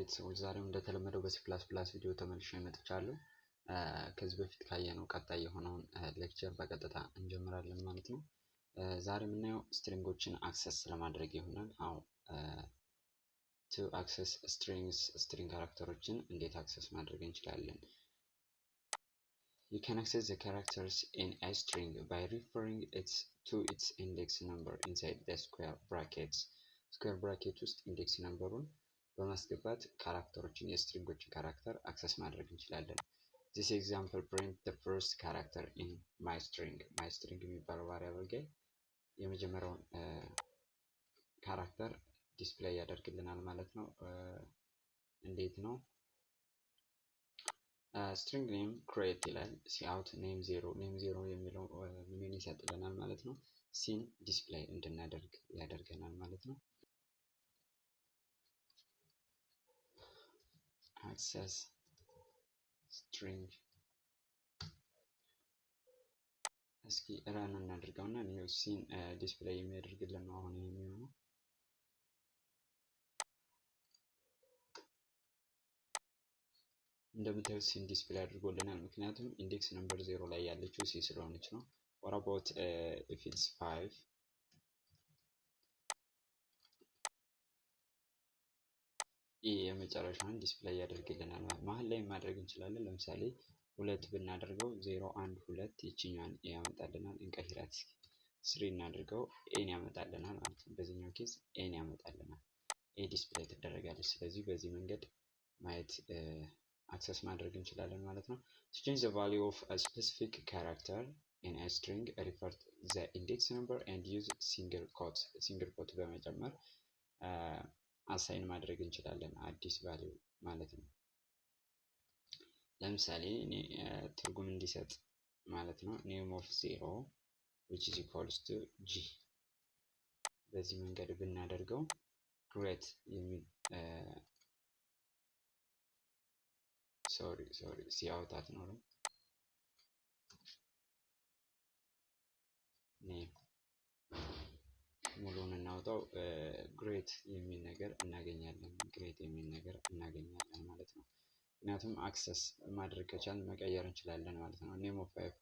ቤተሰቦች ዛሬም እንደተለመደው በሲ ፕላስ ፕላስ ቪዲዮ ተመልሼ መጥቻለሁ። ከዚህ በፊት ካየነው ቀጣይ የሆነውን ሌክቸር በቀጥታ እንጀምራለን ማለት ነው። ዛሬ የምናየው ስትሪንጎችን አክሰስ ለማድረግ ይሆናል። how to access strings string ካራክተሮችን እንዴት አክሰስ ማድረግ እንችላለን። You can access the characters in a string by referring it to its index number inside the square brackets. square bracket ውስጥ index numberውን በማስገባት ካራክተሮችን የስትሪንጎችን ካራክተር አክሰስ ማድረግ እንችላለን። This example print the first character in my string የሚባለው ቫሪያብል ላይ የመጀመሪያውን ካራክተር ዲስፕሌይ ያደርግልናል ማለት ነው። እንዴት ነው? string name create ይላል። cout name 0 የሚለው ምን ይሰጥልናል ማለት ነው። ሲን ዲስፕሌይ እንድናደርግ ያደርገናል ማለት ነው። access string እስኪ ራን እናድርገውና ነው ሲን ዲስፕሌይ የሚያደርግልን ነው አሁን የሚሆነው። እንደምታዩት ሲን ዲስፕሌይ አድርጎልናል ምክንያቱም ኢንዴክስ ነምበር 0 ላይ ያለችው ሲ ስለሆነች ነው። what about if it's 5? የመጨረሻውን ዲስፕሌይ ያደርግልናል። መሀል ላይ ማድረግ እንችላለን። ለምሳሌ 2 ብናደርገው 0 1 2 ይችኛን ያመጣልናል። እንቀይራት 3 እናድርገው ኤን ያመጣልናል ማለት ነው። በዚህኛው ኬዝ ኤን ያመጣልናል። ኤ ዲስፕሌይ ትደረጋለች። ስለዚህ በዚህ መንገድ ማየት አክሰስ ማድረግ እንችላለን ማለት ነው። to change the value of a specific character in a string refer to the index number and use single quote በመጨመር አሳይን ማድረግ እንችላለን አዲስ ቫልዩ ማለት ነው። ለምሳሌ እኔ ትርጉም እንዲሰጥ ማለት ነው name of 0 which is equals to g በዚህ መንገድ ብናደርገው great የሚል sorry ሲያወጣት ነው name ሙሉውን እናውጣው ግሬት የሚል ነገር እናገኛለን ማለት ነው። ምክንያቱም አክሰስ ማድረግ ከቻልን መቀየር እንችላለን ማለት ነው። ኔም ኦፍ 5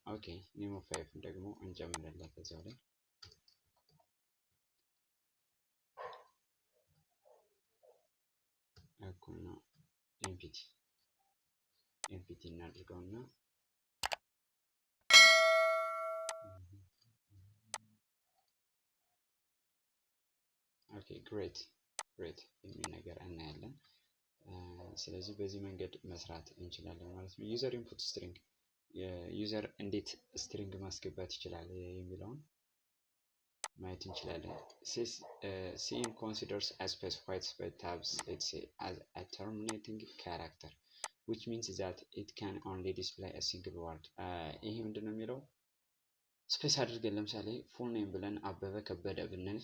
ኦኬ ኔም ኦፍ 5 ደግሞ እንጨምርለት እዛው ላይ እኩል ነው ኤምፒቲ እናድርገውና ኦኬ ግሬት የሚል ነገር እናያለን። ስለዚህ በዚህ መንገድ መስራት እንችላለን ማለት ነው። ዩዘር ኢንፑት ስትሪንግ ዩዘር እንዴት ስትሪንግ ማስገባት ይችላል የሚለውን ማየት እንችላለን። ሲን considers a specified tabs let's say as a terminating character which means that it can only display a single word. ይሄ ምንድነው የሚለው ስፔስ አድርገን ለምሳሌ ፉል ኔም ብለን አበበ ከበደ ብንል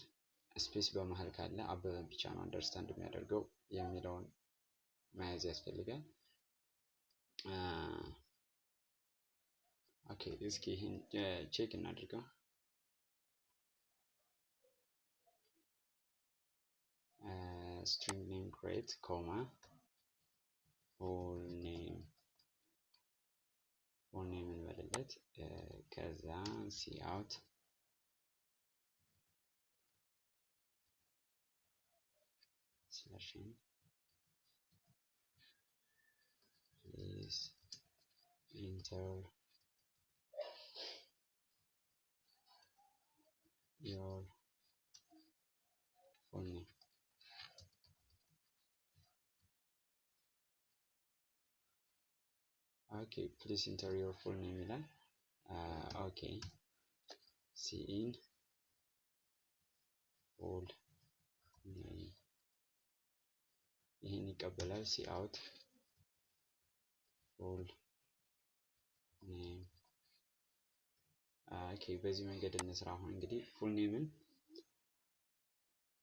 ስፔስ በመሃል ካለ አበበ ብቻ ነው አንደርስታንድ የሚያደርገው የሚለውን መያዝ ያስፈልጋል። ኦኬ እስኪ ይሄን ቼክ እናድርገው። string name create comma full name እንበልለት ከዛ cout /n please enter your full name. okay please enter your full name ይላል። okay cin full name ይሄን ይቀበላል። cout full name okay በዚህ መንገድ እንስራ። አሁን እንግዲህ ፉል ኔምን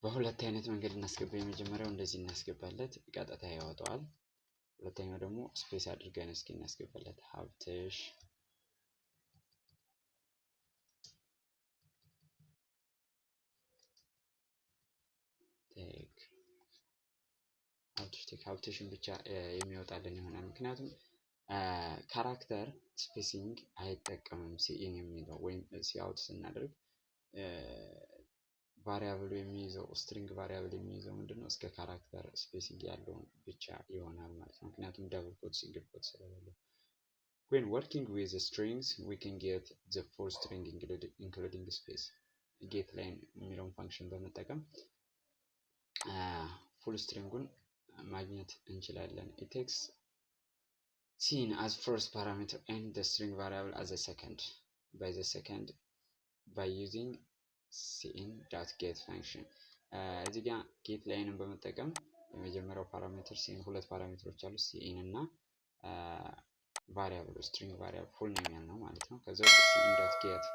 በሁለት አይነት መንገድ እናስገባ። የመጀመሪያው እንደዚህ እናስገባለት ቀጥታ ያወጣዋል። ሁለተኛው ደግሞ ስፔስ አድርገን እስኪ እናስገባለት ሀብትሽ ቴክ ሀብትሽን ብቻ የሚወጣልን ይሆናል። ምክንያቱም ካራክተር ስፔሲንግ አይጠቀምም ሲኢን የሚለው ወይም ሲአውት ስናደርግ ቫሪያብሉ የሚይዘው ስትሪንግ ቫሪያብል የሚይዘው ምንድነው እስከ ካራክተር ስፔሲንግ ያለውን ብቻ ይሆናል ማለት ነው። ምክንያቱም ደብል ኮት ሲንግል ኮት ስለሌለው። when working with strings we can get the full string including space get line የሚለውን ፋንክሽን በመጠቀም ፉል ስትሪንጉን ማግኘት እንችላለን። it takes scene as first parameter and the string variable as a second by using scene.get function እዚህ ጋር ጌት ላይንን በመጠቀም የመጀመሪያው ፓራሜትር ሲን ሁለት ፓራሜትሮች አሉ ሲን እና ቫሪያብል ስትሪንግ ቫሪያብል ፉል ኔም ያልነው ማለት ነው። ከዛ scene.get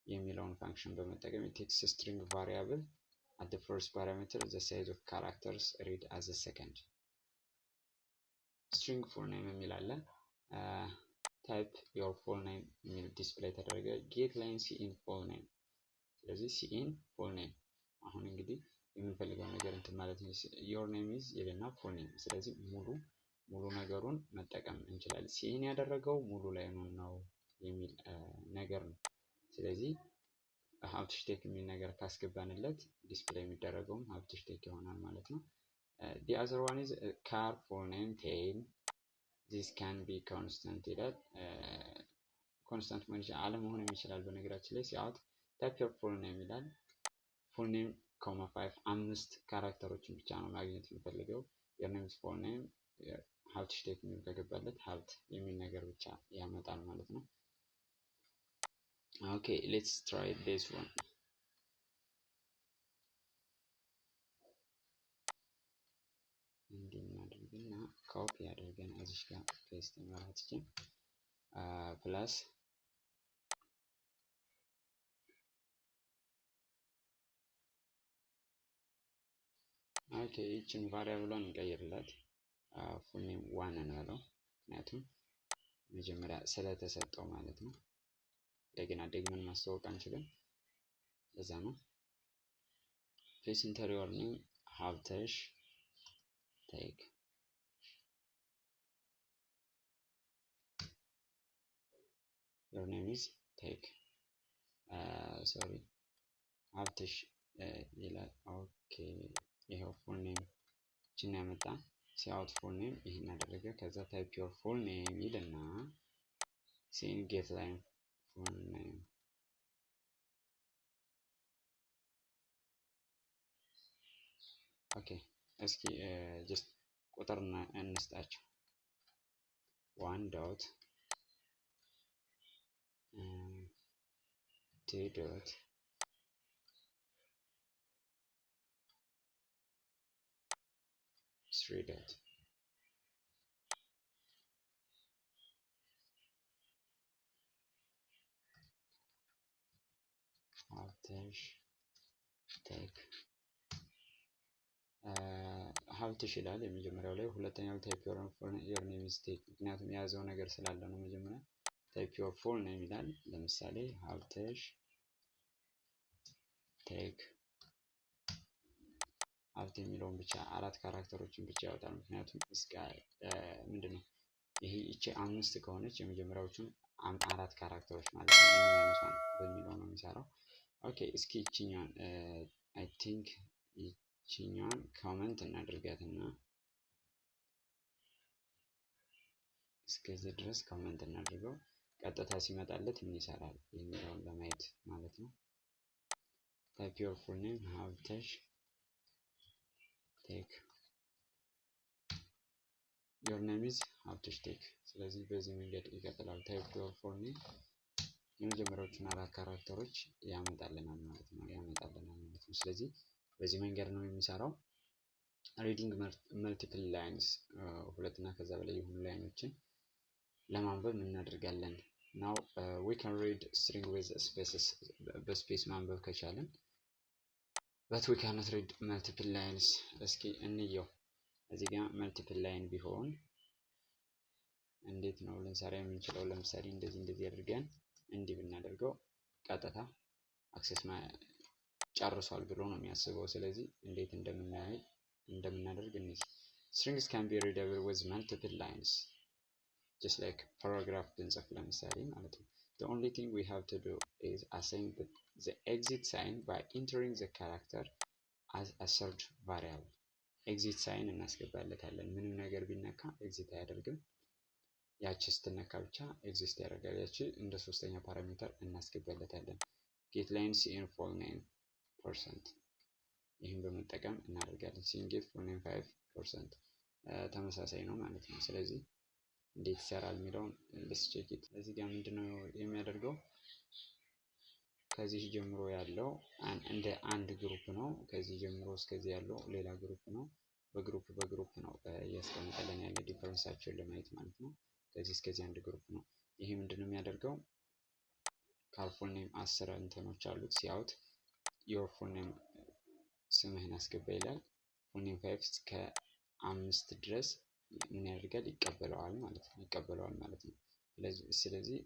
የሚለውን ፋንክሽን በመጠቀም it takes a string variable at the first parameter the size of characters read as a second string full name የሚላለን type your full name የሚል ዲስፕሌይ ተደረገ get line cin full name ስለዚህ cin full name አሁን እንግዲህ የምንፈልገው ነገር እንትን ማለት ነው your name is ይልና full name ስለዚህ ሙሉ ነገሩን መጠቀም እንችላለን። cin ያደረገው ሙሉ ላይ ነው የሚል ነገር ነው። ስለዚህ ሀብትሽቴክ የሚል ነገር ካስገባንለት ዲስፕሌይ የሚደረገውም ሀብትሽቴክ ይሆናል ማለት ነው። the other one is car full name 10 this can be constant ይላል ኮንስታንት መሆን ይችላል አለመሆንም ይችላል። በነገራችን ላይ ሲአውት type your full name ይላል full name 5 ካራክተሮችን ብቻ ነው ማግኘት የሚፈልገው your name is full name ሀብትሽቴክ የሚል ከገባለት ሀብት የሚል ነገር ብቻ ያመጣል ማለት ነው። okay let's try this one እንድናደርግና ኮፒ አድርገን እዚህ ጋር ፔስት ማለት ይችላል ፕላስ ኦኬ ይችን ቫሪያብሏን እንቀይርላት ፉል ኔም 1 እንበለው ምክንያቱም መጀመሪያ ስለተሰጠው ማለት ነው። እንደገና ደግመን ማስተዋወቅ አንችልም ለዛ ነው። ፕሌስ ኢንተር ዮር ኔም ሀብተሽ ቴክ your name is take sorry ሀብተሽ ይላል ኦኬ ይሄው ፉል ኔም እቺን ያመጣ ሲአውት ፉል ኔም ይሄን አደረገ። ከዛ ታይፕ ዮር ፉል ኔም ይልና ሲን ጌት ላይን ፉል ኔም ኦኬ እስኪ ጀስት ቁጥር እንስጣቸው 1 ዶት 2 ዶት 3 ዶት ሀብትሽ ቴክ ሀብትሽ ይላል የመጀመሪያው ላይ። ሁለተኛው ታይፕ ዮር ኔም ኢዝ ቴክ ምክንያቱም የያዘው ነገር ስላለ ነው። መጀመሪያ ታይፕ ዮር ፉል ኔም ይላል። ለምሳሌ ሀብትሽ ቴክ ሀብት የሚለውን ብቻ 4 ካራክተሮችን ብቻ ያወጣል። ምክንያቱም እስከ ምንድነው ይሄ እቺ 5 ከሆነች የመጀመሪያዎቹን 4 ካራክተሮች ማለት ነው የሚያነሳን በሚለው ነው የሚሰራው። ኦኬ እስኪ እቺኛን አይ ቲንክ እቺኛን ኮመንት እናድርጋትና እስከዚህ ድረስ ኮመንት እናድርገው ቀጥታ ሲመጣለት ምን ይሰራል የሚለውን ለማየት ማለት ነው። ታይፕ ዮር ፉል ኔም ሀብተሽ ቴክ your name is ሀብተሽ ቴክ ስለዚህ በዚህ መንገድ ይቀጥላል። ታይፕ ዮር ፉል ኔም የመጀመሪያዎቹን 4 ካራክተሮች ያመጣልናል ማለት ነው። ስለዚህ በዚህ መንገድ ነው የሚሰራው። ሪዲንግ መልቲፕል ላይንስ 2 እና ከዛ በላይ የሆኑ ላይኖችን ለማንበብ እናደርጋለን። now we can read string with spaces በስፔስ ማንበብ ከቻለን but we cannot read multiple lines እስኪ እንየው። እዚህ ጋር መልቲፕል ላይን ቢሆን እንዴት ነው ልንሰራ የምንችለው? ለምሳሌ እንደዚህ አድርገን እንዲህ ብናደርገው ቀጥታ አክሰስ ጨርሷል ብሎ ነው የሚያስበው። ስለዚህ እንዴት እንደምናደርግ እንይ። strings can be readable with multiple lines just like paragraph ብንጽፍ ለምሳሌ ማለት ነው። the only thing we have to do is assign the exit sign by entering the character as a third variable exit sign እናስገባለታለን። ምንም ነገር ቢነካ ኤግዚት አያደርግም። ያቺ ስትነካ ብቻ ኤግዚስት ያደርጋል። ያቺ እንደ ሶስተኛ ፓራሜትር እናስገባለታለን። get line cin full name % ይህን በመጠቀም እናደርጋለን። cin get full name 5% ተመሳሳይ ነው ማለት ነው። ስለዚህ እንዴት ይሰራል የሚለውን let's check it። እዚህ ጋር ምንድነው የሚያደርገው? ከዚህ ጀምሮ ያለው እንደ አንድ ግሩፕ ነው። ከዚህ ጀምሮ እስከዚህ ያለው ሌላ ግሩፕ ነው። በግሩፕ ነው እያስቀመጠልን ያለ ዲፈረንሳቸውን ለማየት ማለት ነው። ከዚህ እስከዚህ አንድ ግሩፕ ነው። ይሄ ምንድነው የሚያደርገው? ካልፉል ኔም 10 እንትኖች አሉት። ሲያውት your full name ስምህን አስገባ ይላል። full name 5 እስከ 5 ድረስ ምን ያደርጋል? ይቀበለዋል ማለት ነው። ስለዚህ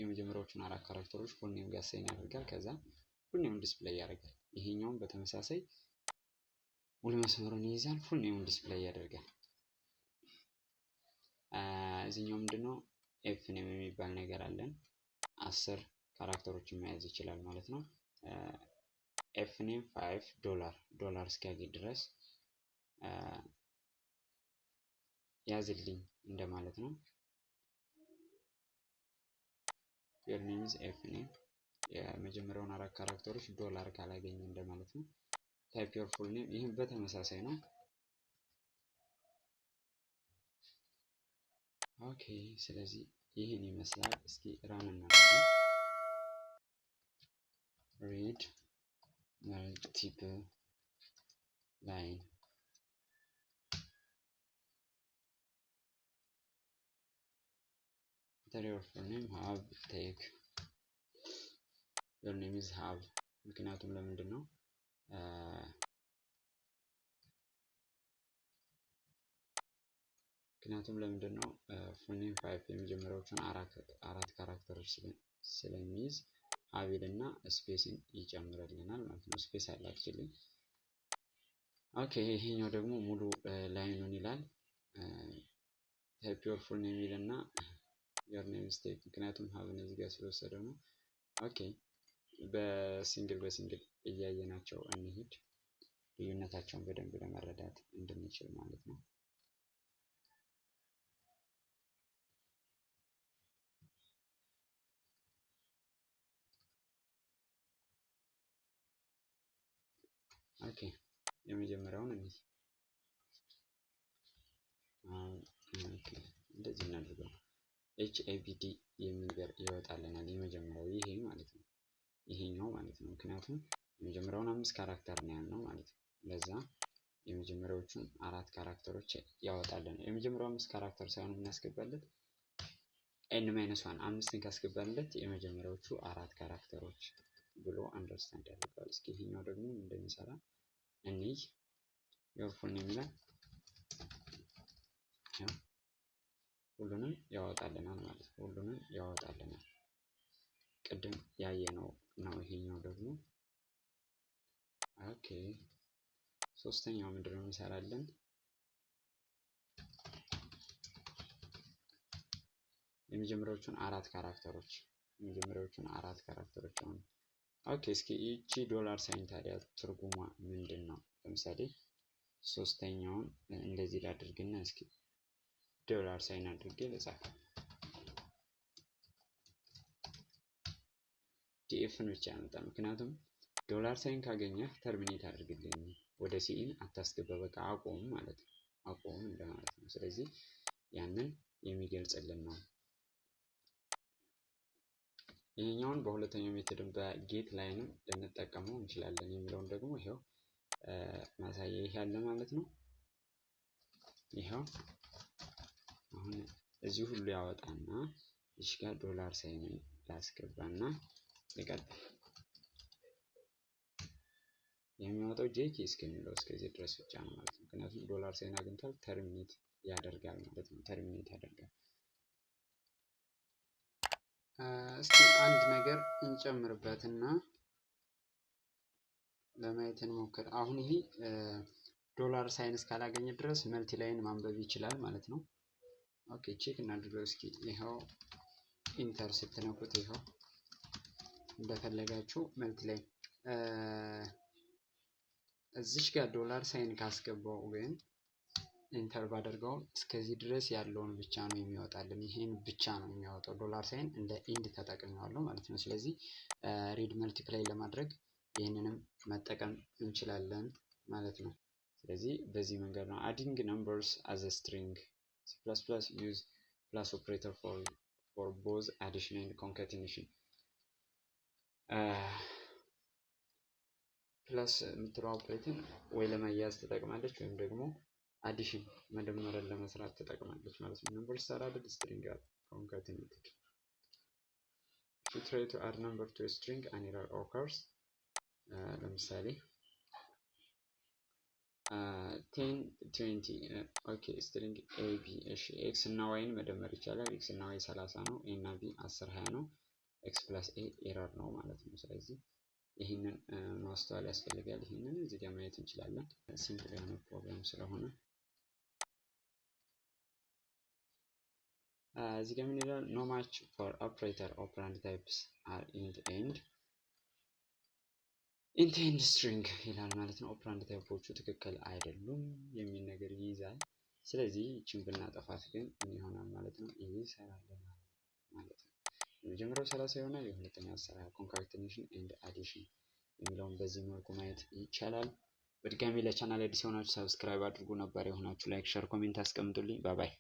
የመጀመሪያዎቹን 4 ካራክተሮች full name ጋር ሳይን ያደርጋል። ከዛ full name ዲስፕሌይ ያደርጋል። ይሄኛውም በተመሳሳይ ሙሉ መስመሩን ይይዛል። full name ዲስፕሌይ ያደርጋል። እዚህኛው ምንድነው ኤፍ ኔም የሚባል ነገር አለን። 10 ካራክተሮችን መያዝ ይችላል ማለት ነው። ኤፍ ኔም $5 እስኪያገኝ ድረስ ያዝልኝ እንደማለት ነው። your name is f name የመጀመሪያውን 4 ካራክተሮች ዶላር ካላገኘ እንደማለት ነው። type your full name ይህም በተመሳሳይ ነው። ኦኬ ስለዚህ ይህን ይመስላል። እስኪ ራን እናድርገው። read multiple line your full name have take your name is have ምክንያቱም ለምንድን ነው full name 5 የመጀመሪያዎቹን አራት ካራክተሮች ስለሚይዝ ሀቪል እና ስፔስን ይጨምርልናል ማለት ነው። ስፔስ አለ አክቹሊ። ኦኬ ይሄኛው ደግሞ ሙሉ ላይኑን ይላል። type your full name ይልና your name is take ምክንያቱም ሀቭን እዚህ ጋር ስለወሰደው ነው። ኦኬ በሲንግል እያየናቸው እንሂድ ልዩነታቸውን በደንብ ለመረዳት እንድንችል ማለት ነው። ኦኬ የመጀመሪያውን እንሂድ። እንደዚህ እናድርገው። HABD የሚል ይወጣልናል የመጀመሪያው ይሄ ማለት ነው። ይሄኛው ማለት ነው። ምክንያቱም የመጀመሪያውን 5 ካራክተር ነው ያልነው ማለት ነው። ለዛ የመጀመሪያዎቹን 4 ካራክተሮች ያወጣልን። የመጀመሪያው 5 ካራክተር ሳይሆን የምናስገባለት n-1 5ን ካስገባለት የመጀመሪያዎቹ 4 ካራክተሮች ብሎ አንደርስታንድ ያደርጋል። እስኪ ይሄኛው ደግሞ እንደሚሰራ እንይ። your full name ይላል። ሁሉንም ያወጣልናል ማለት ነው። ሁሉንም ያወጣልናል። ቅድም ያየነው ነው። ይሄኛው ደግሞ ኦኬ ሶስተኛው ምንድነው የሚሰራልን? የመጀመሪያዎቹን 4 ካራክተሮች አሁን ኦኬ እስኪ እቺ ዶላር ሳይን ታዲያ ትርጉሟ ምንድነው? ለምሳሌ ሶስተኛውን እንደዚህ ላድርግና እስኪ ዶላር ሳይን አድርጌ ልጻፍ። ዲኤፍን ብቻ ያመጣል። ምክንያቱም ዶላር ሳይን ካገኘህ ተርሚኔት አድርግልኝ፣ ወደ ሲኢን አታስገባ፣ በቃ አቆም ማለት ነው። አቆም እንደማለት ነው። ስለዚህ ያንን የሚገልጽልን ነው። ይሄኛውን በሁለተኛው ሜተድም በጌት ላይንም ልንጠቀመው እንችላለን የሚለውን ደግሞ ይሄው ማሳያ ይሄ ያለ ማለት ነው። ይሄው አሁን እዚህ ሁሉ ያወጣና እዚህ ጋር ዶላር ሳይን ላስገባና ልቀጥል። የሚያወጣው ጄኪ እስከሚለው እስከዚህ ድረስ ብቻ ነው ማለት ነው። ምክንያቱም ዶላር ሳይን አግኝቷል ተርሚኔት ያደርጋል ማለት ነው። ተርሚኔት ያደርጋል። እስኪ አንድ ነገር እንጨምርበትና ለማየት እንሞክር። አሁን ይሄ ዶላር ሳይን እስካላገኘ ድረስ መልቲ ላይን ማንበብ ይችላል ማለት ነው። ኦኬ ቼክ እናድርገው እስኪ። ይኸው ኢንተር ስትነኩት ይኸው እንደፈለጋችሁ መልቲ ላይ እዚሽ ጋር ዶላር ሳይን ካስገባው ግን ኢንተር ባደርገው እስከዚህ ድረስ ያለውን ብቻ ነው የሚያወጣልን። ይሄን ብቻ ነው የሚያወጣው። ዶላር ሳይን እንደ ኢንድ ተጠቅሜዋለሁ ማለት ነው። ስለዚህ ሪድ መልቲፕላይ ለማድረግ ይህንንም መጠቀም እንችላለን ማለት ነው። ስለዚህ በዚህ መንገድ ነው አዲንግ ነምበርስ አዝ ስትሪንግ C++ ዩዝ ፕላስ ኦፕሬተር ፎር ቦዝ አዲሽን ኤንድ ኮንካቲኔሽን። ፕላስ የምትለው ኦፕሬቲንግ ወይ ለማያያዝ ትጠቅማለች ወይም ደግሞ አዲሽን መደመርን ለመስራት ትጠቅማለች ማለት ነው። ነምበርስ አር አድድ ስትሪንግ አር ኮንካቲኔትድ። if you try to add number to a string an error occurs። ለምሳሌ 10 20 ኦኬ ስትሪንግ ኤ ቢ እሺ ኤክስ እና ዋይን መደመር ይቻላል። ኤክስ እና ዋይ 30 ነው። ኤ እና ቢ 10 20 ነው። ኤክስ ፕላስ ኤ ኤረር ነው ማለት ነው። ስለዚህ ይህንን ማስተዋል ያስፈልጋል። ይህንን እዚህ ጋር ማየት እንችላለን። ሲምፕል የሆነ ፕሮግራም ስለሆነ እዚህ ጋር ምን ይላል? ኖ ማች ፎር ኦፕሬተር ኦፐራንድ ታይፕስ አር ኢንት ኤንድ ስትሪንግ ይላል ማለት ነው። ኦፐራንድ ታይፖቹ ትክክል አይደሉም የሚል ነገር ይይዛል። ስለዚህ ይችን ብናጠፋት ግን ምን ይሆናል ማለት ነው? ይሄ ይሰራልናል ማለት ነው። የመጀመሪያው 30 ይሆናል። የሁለተኛው 10 ኮንካቲኔሽን ኤንድ አዲሽን የሚለውን በዚህ መልኩ ማየት ይቻላል። በድጋሚ ለቻናል አዲስ የሆናችሁ ሰብስክራይብ አድርጉ፣ ነባር የሆናችሁ ላይክ፣ ሼር፣ ኮሜንት አስቀምጡልኝ። ባይ ባይ።